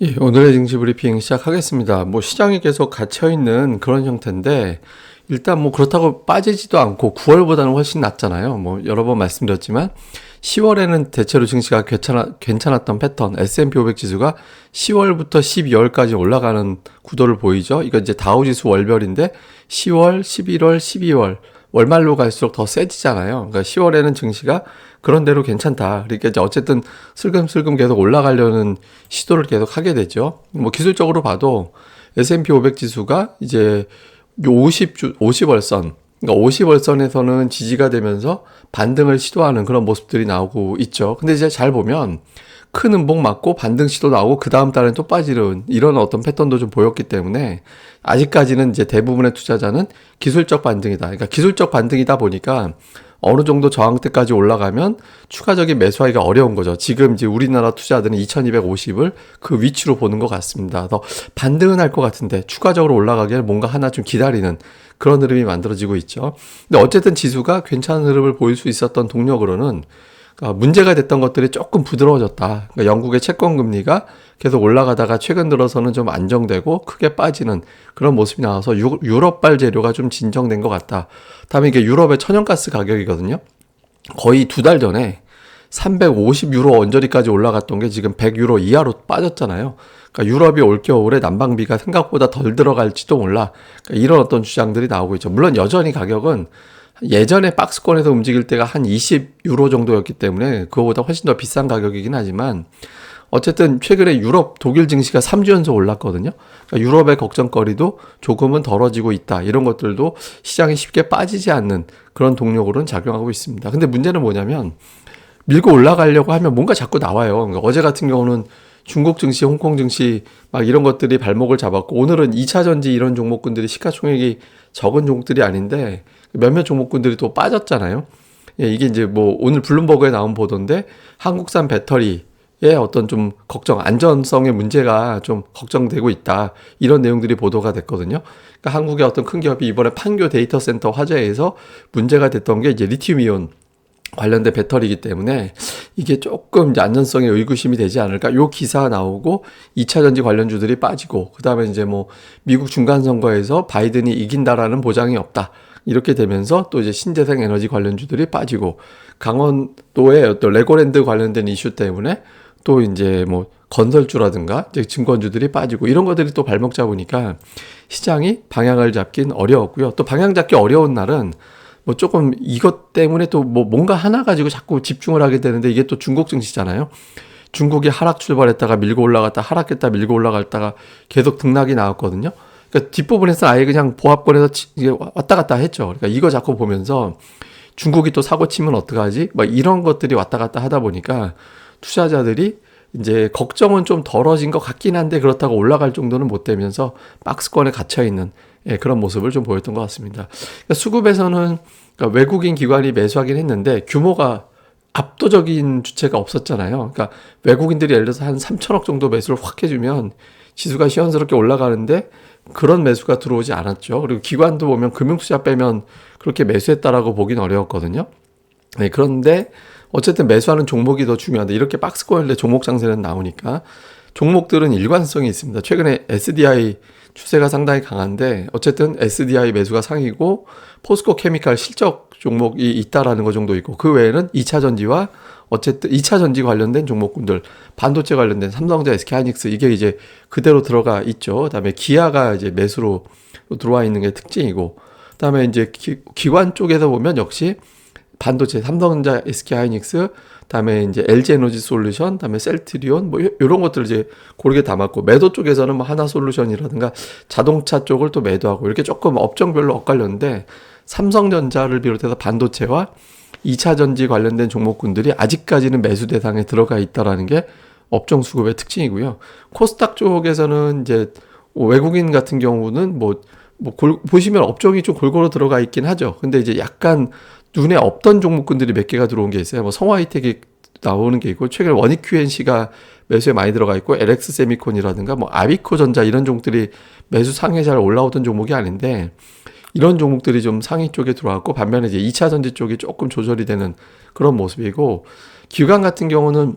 예, 오늘의 증시 브리핑 시작하겠습니다. 시장이 계속 갇혀 있는 그런 형태인데, 일단 그렇다고 빠지지도 않고 9월보다는 훨씬 낫잖아요. 여러 번 말씀드렸지만 10월에는 대체로 증시가 괜찮았던 패턴, S&P 500 지수가 10월부터 12월까지 올라가는 구도를 보이죠. 이거 이제 다우지수 월별인데 10월, 11월, 12월 월말로 갈수록 더 세지잖아요. 그러니까 10월에는 증시가 그런 대로 괜찮다. 그러니까 이제 어쨌든 슬금슬금 계속 올라가려는 시도를 계속 하게 되죠. 기술적으로 봐도 S&P 500 지수가 이제 50월선, 그러니까 50월선에서는 지지가 되면서 반등을 시도하는 그런 모습들이 나오고 있죠. 근데 이제 잘 보면 큰 음봉 맞고 반등 시도 나오고 그 다음 달엔 또 빠지는 이런 어떤 패턴도 좀 보였기 때문에 아직까지는 이제 대부분의 투자자는 기술적 반등이다. 그러니까 기술적 반등이다 보니까 어느 정도 저항대까지 올라가면 추가적인 매수하기가 어려운 거죠. 지금 이제 우리나라 투자들은 2250을 그 위치로 보는 것 같습니다. 더 반등은 할 것 같은데 추가적으로 올라가기에 뭔가 하나 좀 기다리는 그런 흐름이 만들어지고 있죠. 근데 어쨌든 지수가 괜찮은 흐름을 보일 수 있었던 동력으로는 문제가 됐던 것들이 조금 부드러워졌다. 그러니까 영국의 채권 금리가 계속 올라가다가 최근 들어서는 좀 안정되고 크게 빠지는 그런 모습이 나와서 유럽발 재료가 좀 진정된 것 같다. 다음에 이게 유럽의 천연가스 가격이거든요. 거의 2달 전에 350유로 언저리까지 올라갔던 게 지금 100유로 이하로 빠졌잖아요. 그러니까 유럽이 올겨울에 난방비가 생각보다 덜 들어갈지도 몰라. 그러니까 이런 어떤 주장들이 나오고 있죠. 물론 여전히 가격은 예전에 박스권에서 움직일 때가 한 20유로 정도였기 때문에 그거보다 훨씬 더 비싼 가격이긴 하지만 어쨌든 최근에 유럽, 독일 증시가 3주 연속 올랐거든요. 그러니까 유럽의 걱정거리도 조금은 덜어지고 있다. 이런 것들도 시장이 쉽게 빠지지 않는 그런 동력으로는 작용하고 있습니다. 근데 문제는 뭐냐면 밀고 올라가려고 하면 뭔가 자꾸 나와요. 그러니까 어제 같은 경우는 중국 증시, 홍콩 증시 막 이런 것들이 발목을 잡았고 오늘은 2차 전지 이런 종목군들이 시가총액이 적은 종목들이 아닌데 몇몇 종목군들이 또 빠졌잖아요. 예, 이게 이제 오늘 블룸버그에 나온 보도인데 한국산 배터리의 어떤 좀 안전성의 문제가 좀 걱정되고 있다. 이런 내용들이 보도가 됐거든요. 그러니까 한국의 어떤 큰 기업이 이번에 판교 데이터 센터 화재에서 문제가 됐던 게 이제 리튬이온 관련된 배터리이기 때문에 이게 조금 이제 안전성에 의구심이 되지 않을까. 요 기사 나오고 2차 전지 관련주들이 빠지고 그다음에 이제 미국 중간 선거에서 바이든이 이긴다라는 보장이 없다. 이렇게 되면서 또 이제 신재생 에너지 관련주들이 빠지고 강원도의 어떤 레고랜드 관련된 이슈 때문에 또 이제 건설주라든가 이제 증권주들이 빠지고 이런 것들이 또 발목 잡으니까 시장이 방향을 잡긴 어려웠고요. 또 방향 잡기 어려운 날은 조금 이것 때문에 또 뭔가 하나 가지고 자꾸 집중을 하게 되는데 이게 또 중국 증시잖아요. 중국이 하락 출발했다가 밀고 올라갔다 하락했다 밀고 올라갔다가 계속 등락이 나왔거든요. 그러니까 뒷부분에서 아예 그냥 보합권에서 왔다 갔다 했죠. 그러니까 이거 자꾸 보면서 중국이 또 사고 치면 어떡하지? 이런 것들이 왔다 갔다 하다 보니까 투자자들이 이제 걱정은 좀 덜어진 것 같긴 한데 그렇다고 올라갈 정도는 못 되면서 박스권에 갇혀 있는 그런 모습을 좀 보였던 것 같습니다. 그러니까 수급에서는 그러니까 외국인 기관이 매수하긴 했는데 규모가 압도적인 주체가 없었잖아요. 그러니까 외국인들이 예를 들어서 한 3천억 정도 매수를 확 해주면 지수가 시원스럽게 올라가는데 그런 매수가 들어오지 않았죠. 그리고 기관도 보면 금융투자 빼면 그렇게 매수했다라고 보긴 어려웠거든요. 네, 그런데 어쨌든 매수하는 종목이 더 중요한데 이렇게 박스권에 종목 장세는 나오니까 종목들은 일관성이 있습니다. 최근에 SDI 추세가 상당히 강한데 어쨌든 SDI 매수가 상이고 포스코 케미칼 실적 종목이 있다라는 거 정도 있고 그 외에는 2차 전지와 어쨌든 2차 전지 관련된 종목군들 반도체 관련된 삼성전자, SK하이닉스 이게 이제 그대로 들어가 있죠. 그다음에 기아가 이제 매수로 들어와 있는 게 특징이고 그다음에 이제 기관 쪽에서 보면 역시 반도체 삼성전자, SK하이닉스 그다음에 이제 LG에너지솔루션, 그다음에 셀트리온 이런 것들을 이제 고르게 담았고 매도 쪽에서는 하나솔루션이라든가 자동차 쪽을 또 매도하고 이렇게 조금 업종별로 엇갈렸는데 삼성전자를 비롯해서 반도체와 2차 전지 관련된 종목군들이 아직까지는 매수 대상에 들어가 있다라는 게 업종 수급의 특징이고요. 코스닥 쪽에서는 이제 외국인 같은 경우는 보시면 업종이 좀 골고루 들어가 있긴 하죠. 근데 이제 약간 눈에 없던 종목군들이 몇 개가 들어온 게 있어요. 성화이텍이 나오는 게 있고 최근에 원익 QNC가 매수에 많이 들어가 있고 LX 세미콘이라든가 아비코 전자 이런 종목들이 매수 상에 잘 올라오던 종목이 아닌데 이런 종목들이 좀 상위 쪽에 들어왔고 반면에 이제 2차 전지 쪽이 조금 조절이 되는 그런 모습이고 기관 같은 경우는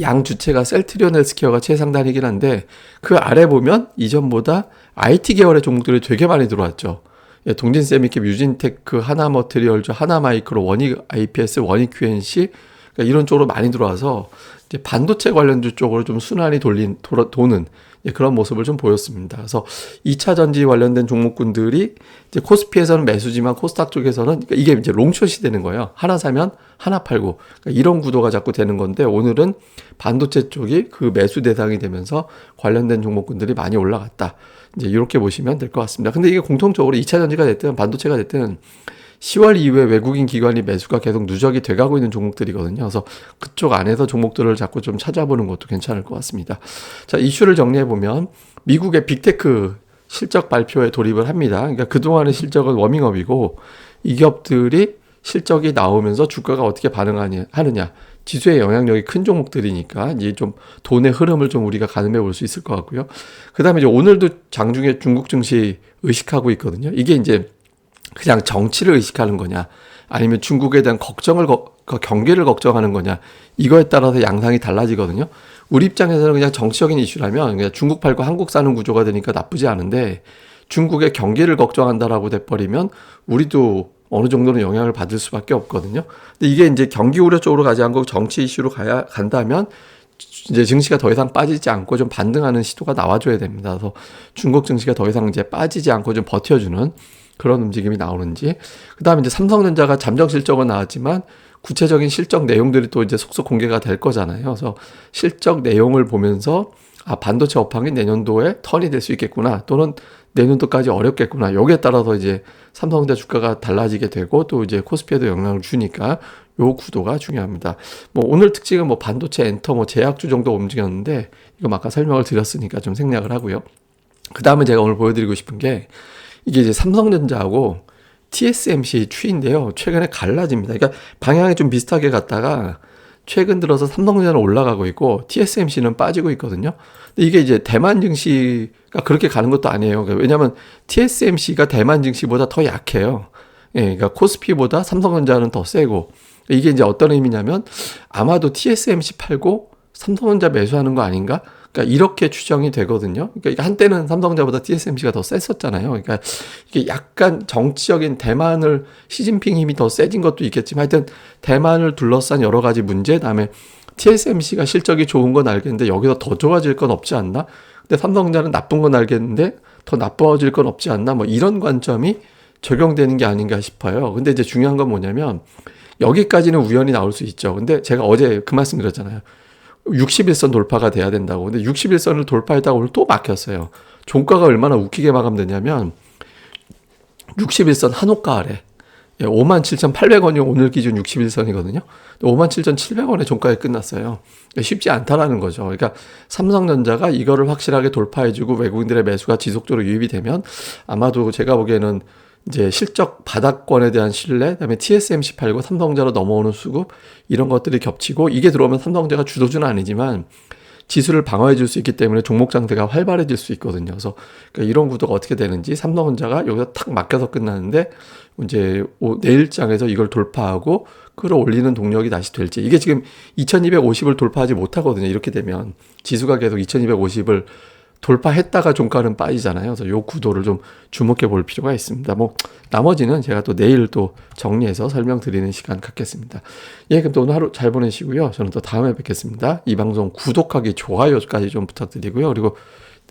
양 주체가 셀트리온 헬스케어가 최상단이긴 한데 그 아래 보면 이전보다 IT 계열의 종목들이 되게 많이 들어왔죠. 예, 동진세미캡, 유진테크, 하나머트리얼즈, 하나마이크로, 원익 IPS, 원익 QNC 그러니까 이런 쪽으로 많이 들어와서 이제 반도체 관련주 쪽으로 좀 순환이 도는 예, 그런 모습을 좀 보였습니다. 그래서 2차 전지 관련된 종목군들이 이제 코스피에서는 매수지만 코스닥 쪽에서는 그러니까 이게 이제 롱숏이 되는 거예요. 하나 사면 하나 팔고 그러니까 이런 구도가 자꾸 되는 건데 오늘은 반도체 쪽이 그 매수 대상이 되면서 관련된 종목군들이 많이 올라갔다. 이제 이렇게 보시면 될 것 같습니다. 근데 이게 공통적으로 2차 전지가 됐든 반도체가 됐든 10월 이후에 외국인 기관이 매수가 계속 누적이 돼가고 있는 종목들이거든요. 그래서 그쪽 안에서 종목들을 자꾸 좀 찾아보는 것도 괜찮을 것 같습니다. 자, 이슈를 정리해보면 미국의 빅테크 실적 발표에 돌입을 합니다. 그러니까 그동안의 실적은 워밍업이고 이 기업들이 실적이 나오면서 주가가 어떻게 하느냐. 지수의 영향력이 큰 종목들이니까 이제 좀 돈의 흐름을 좀 우리가 가늠해 볼 수 있을 것 같고요. 그 다음에 이제 오늘도 장중에 중국 증시 의식하고 있거든요. 이게 이제 그냥 정치를 의식하는 거냐 아니면 중국에 대한 경계를 걱정하는 거냐 이거에 따라서 양상이 달라지거든요. 우리 입장에서는 그냥 정치적인 이슈라면 그냥 중국 팔고 한국 사는 구조가 되니까 나쁘지 않은데 중국의 경계를 걱정한다라고 돼버리면 우리도 어느 정도는 영향을 받을 수밖에 없거든요. 근데 이게 이제 경기 우려 쪽으로 가지 않고 정치 이슈로 간다면 이제 증시가 더 이상 빠지지 않고 좀 반등하는 시도가 나와줘야 됩니다. 그래서 중국 증시가 더 이상 이제 빠지지 않고 좀 버텨주는 그런 움직임이 나오는지. 그 다음에 이제 삼성전자가 잠정 실적은 나왔지만 구체적인 실적 내용들이 또 이제 속속 공개가 될 거잖아요. 그래서 실적 내용을 보면서 아, 반도체 업황이 내년도에 턴이 될 수 있겠구나. 또는 내년도까지 어렵겠구나. 여기에 따라서 이제 삼성전자 주가가 달라지게 되고 또 이제 코스피에도 영향을 주니까 요 구도가 중요합니다. 뭐 오늘 특징은 뭐 반도체 엔터 뭐 제약주 정도 움직였는데 이거 아까 설명을 드렸으니까 좀 생략을 하고요. 그 다음에 제가 오늘 보여드리고 싶은 게 이게 이제 삼성전자하고 TSMC 추이인데요. 최근에 갈라집니다. 그러니까 방향이 좀 비슷하게 갔다가 최근 들어서 삼성전자는 올라가고 있고 TSMC는 빠지고 있거든요. 근데 이게 이제 대만 증시가 그렇게 가는 것도 아니에요. 왜냐하면 TSMC가 대만 증시보다 더 약해요. 예, 그러니까 코스피보다 삼성전자는 더 세고 이게 이제 어떤 의미냐면 아마도 TSMC 팔고 삼성전자 매수하는 거 아닌가? 그러니까 이렇게 추정이 되거든요. 그러니까 한때는 삼성전자보다 TSMC가 더 셌었잖아요. 그러니까 이게 약간 정치적인 대만을 시진핑 힘이 더 세진 것도 있겠지만 하여튼 대만을 둘러싼 여러 가지 문제, 그다음에 TSMC가 실적이 좋은 건 알겠는데 여기서 더 좋아질 건 없지 않나? 근데 삼성전자는 나쁜 건 알겠는데 더 나빠질 건 없지 않나? 뭐 이런 관점이 적용되는 게 아닌가 싶어요. 근데 이제 중요한 건 뭐냐면 여기까지는 우연히 나올 수 있죠. 근데 제가 어제 그 말씀 드렸잖아요. 61선 돌파가 돼야 된다고. 근데 61선을 돌파했다가 오늘 또 막혔어요. 종가가 얼마나 웃기게 마감되냐면 61선 한호가 아래 57,800원이 오늘 기준 61선이거든요. 57,700원에 종가에 끝났어요. 쉽지 않다라는 거죠. 그러니까 삼성전자가 이거를 확실하게 돌파해주고 외국인들의 매수가 지속적으로 유입이 되면 아마도 제가 보기에는 이제 실적 바닥권에 대한 신뢰, 그다음에 TSMC 팔고 삼성전자로 넘어오는 수급 이런 것들이 겹치고 이게 들어오면 삼성전자가 주도주는 아니지만 지수를 방어해 줄 수 있기 때문에 종목 장세가 활발해질 수 있거든요. 그래서 그러니까 이런 구도가 어떻게 되는지 삼성전자가 여기서 탁 막혀서 끝나는데 이제 내일장에서 이걸 돌파하고 끌어올리는 동력이 다시 될지 이게 지금 2250을 돌파하지 못하거든요. 이렇게 되면 지수가 계속 2250을 돌파했다가 종가는 빠지잖아요. 그래서 요 구도를 좀 주목해 볼 필요가 있습니다. 뭐 나머지는 제가 또 내일 또 정리해서 설명드리는 시간 갖겠습니다. 예, 그럼 또 오늘 하루 잘 보내시고요. 저는 또 다음에 뵙겠습니다. 이 방송 구독하기, 좋아요까지 좀 부탁드리고요. 그리고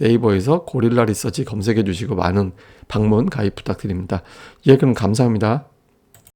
네이버에서 고릴라 리서치 검색해 주시고 많은 방문 가입 부탁드립니다. 예, 그럼 감사합니다.